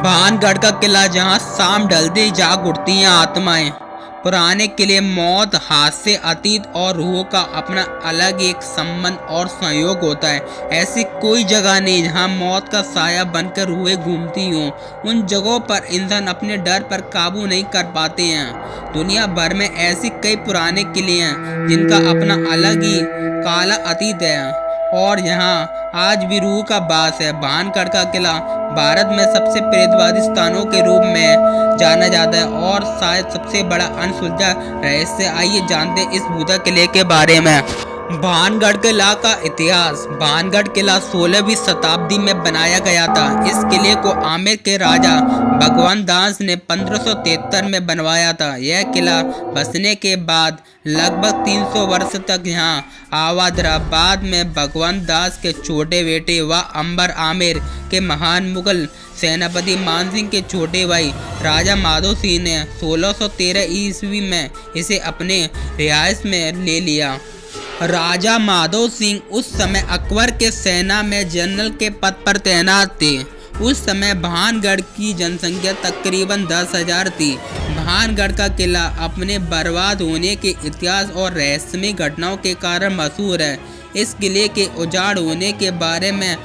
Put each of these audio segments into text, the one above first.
भानगढ़ का किला जहां शाम ढलते ही जाग उठती हैं आत्माएं। पुराने किले मौत, हादसे, अतीत और रूहों का अपना अलग एक संबंध और संयोग होता है। ऐसी कोई जगह नहीं जहां मौत का साया बनकर रूहें घूमती हों। उन जगहों पर इंसान अपने डर पर काबू नहीं कर पाते हैं। दुनिया भर में ऐसी कई पुराने किले हैं जिनका अपना अलग ही काला अतीत है और यहाँ आज भी रूह का बास है। भानगढ़ का किला भारत में सबसे प्रेतवादी स्थानों के रूप में जाना जाता है और शायद सबसे बड़ा अनसुलझा रहस्य। आइए जानते हैं इस भूता किले के बारे में। भानगढ़ किला का इतिहास। भानगढ़ किला 16वीं शताब्दी में बनाया गया था। इस किले को आमेर के राजा भगवंत दास ने 1573 में बनवाया था। यह किला बसने के बाद लगभग 300 वर्ष तक यहाँ आबाद रहा। बाद में भगवंत दास के छोटे बेटे व अंबर आमेर के महान मुगल सेनापति मानसिंह के छोटे भाई राजा माधो सिंह ने 1613 ईस्वी में इसे अपने रिहाइश में ले लिया। राजा माधो सिंह उस समय अकबर के सेना में जनरल के पद पर तैनात थे। उस समय भानगढ़ की जनसंख्या तकरीबन 10,000 थी। भानगढ़ का किला अपने बर्बाद होने के इतिहास और रहस्यमय घटनाओं के कारण मशहूर है। इस किले के उजाड़ होने के बारे में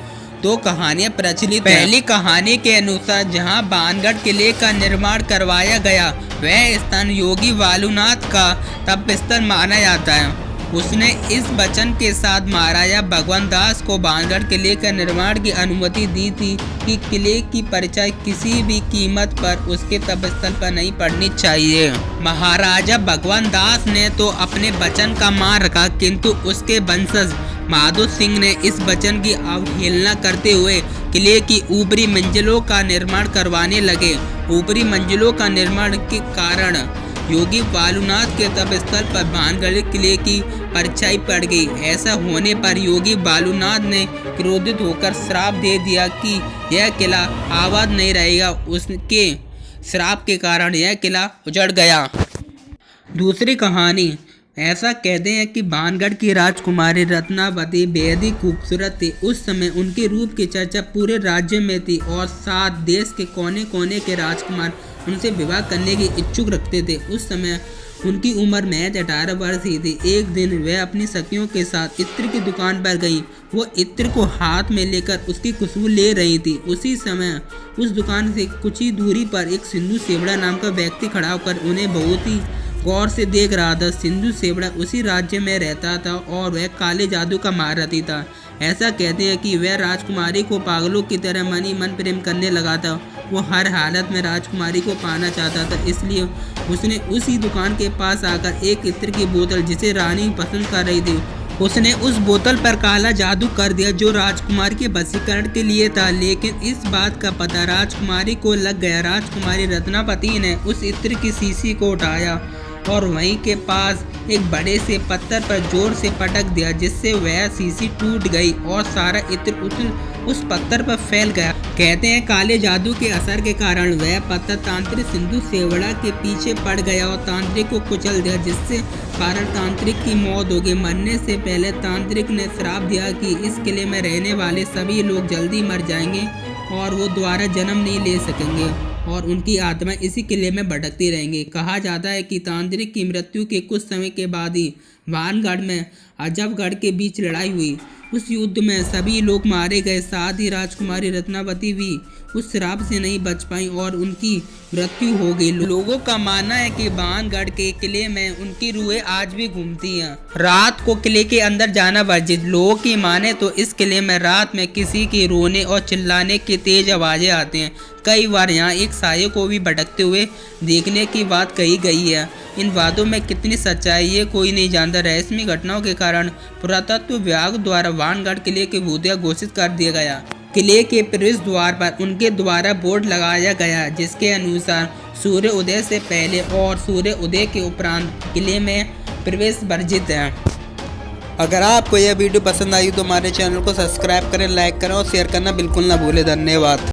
दो कहानियां प्रचलित हैं। पहली कहानी के अनुसार जहां भानगढ़ किले का निर्माण करवाया गया वह स्थान योगी वालुनाथ का तपस्थल माना जाता है। उसने इस वचन के साथ महाराजा भगवंत दास को भानगढ़ किले का निर्माण की अनुमति दी थी कि किले की परिचय किसी भी कीमत पर उसके तपस्थल पर नहीं पड़नी चाहिए। महाराजा भगवंत दास ने तो अपने वचन का मान रखा, किंतु उसके वंशज माधो सिंह ने इस वचन की अवहेलना करते हुए किले की ऊपरी मंजिलों का निर्माण करवाने लगे। ऊपरी मंजिलों का निर्माण के कारण योगी वालुनाथ के तपस्थल पर भानगढ़ किले की परछाई पड़ गई। ऐसा होने पर योगी वालुनाथ ने क्रोधित होकर श्राप दे दिया कि यह किला आबाद नहीं रहेगा। उसके श्राप के कारण यह किला उजड़ गया। दूसरी कहानी। ऐसा कहते हैं कि भानगढ़ की राजकुमारी रत्नावती बेहद ही खूबसूरत थी। उस समय उनके रूप की चर्चा पूरे राज्य में थी और साथ देश के कोने कोने के राजकुमार उनसे विवाह करने की इच्छुक रखते थे। उस समय उनकी उम्र महज 18 वर्ष ही थी। एक दिन वह अपनी सखियों के साथ इत्र की दुकान पर गई। वो इत्र को हाथ में लेकर उसकी खुशबू ले रही थी। उसी समय उस दुकान से कुछ ही दूरी पर एक सिंधु सेवड़ा नाम का व्यक्ति खड़ा होकर उन्हें बहुत ही गौर से देख रहा था। सिंधु सेवड़ा उसी राज्य में रहता था और वह काले जादू का महारथी था। ऐसा कहते हैं कि वह राजकुमारी को पागलों की तरह मन ही मन प्रेम करने लगा था। वो हर हालत में राजकुमारी को पाना चाहता था, इसलिए उसने उसी दुकान के पास आकर एक इत्र की बोतल जिसे रानी पसंद कर रही थी, उसने उस बोतल पर काला जादू कर दिया जो राजकुमारी के वशीकरण के लिए था। लेकिन इस बात का पता राजकुमारी को लग गया। राजकुमारी रत्नावती ने उस इत्र की शीशी को उठाया और वहीं के पास एक बड़े से पत्थर पर जोर से पटक दिया, जिससे वह शीशी टूट गई और सारा इत्र उस पत्थर पर फैल गया। कहते हैं काले जादू के असर के कारण वह पत्थर तांत्रिक सिंधु सेवड़ा के पीछे पड़ गया और तांत्रिक को कुचल दिया, जिससे कारण तांत्रिक की मौत हो गई। मरने से पहले तांत्रिक ने श्राप दिया कि इस किले में रहने वाले सभी लोग जल्दी मर जाएंगे और वो दोबारा जन्म नहीं ले सकेंगे और उनकी आत्मा इसी किले में भटकती रहेंगी। कहा जाता है कि तांत्रिक की मृत्यु के कुछ समय के बाद ही भानगढ़ में अजबगढ़ के बीच लड़ाई हुई। उस युद्ध में सभी लोग मारे गए, साथ ही राजकुमारी रत्नावती भी उस श्राप से नहीं बच पाई और उनकी मृत्यु हो गई। लोगों का मानना है कि भानगढ़ के किले में उनकी रूहें आज भी घूमती हैं। रात को किले के अंदर जाना वर्जित। लोगों की माने तो इस किले में रात में किसी के रोने और चिल्लाने की तेज आवाजें आती हैं। कई बार यहाँ एक साये को भी भटकते हुए देखने की बात कही गई है। इन बातों में कितनी सच्चाई है कोई नहीं जानता। रहस्यमय घटनाओं के कारण पुरातत्व विभाग द्वारा भानगढ़ किले के भूतिया घोषित कर दिया गया। किले के प्रवेश द्वार पर उनके द्वारा बोर्ड लगाया गया, जिसके अनुसार सूर्य उदय से पहले और सूर्य उदय के उपरांत किले में प्रवेश वर्जित है। अगर आपको यह वीडियो पसंद आई तो हमारे चैनल को सब्सक्राइब करें, लाइक करें और शेयर करना बिल्कुल ना भूलें। धन्यवाद।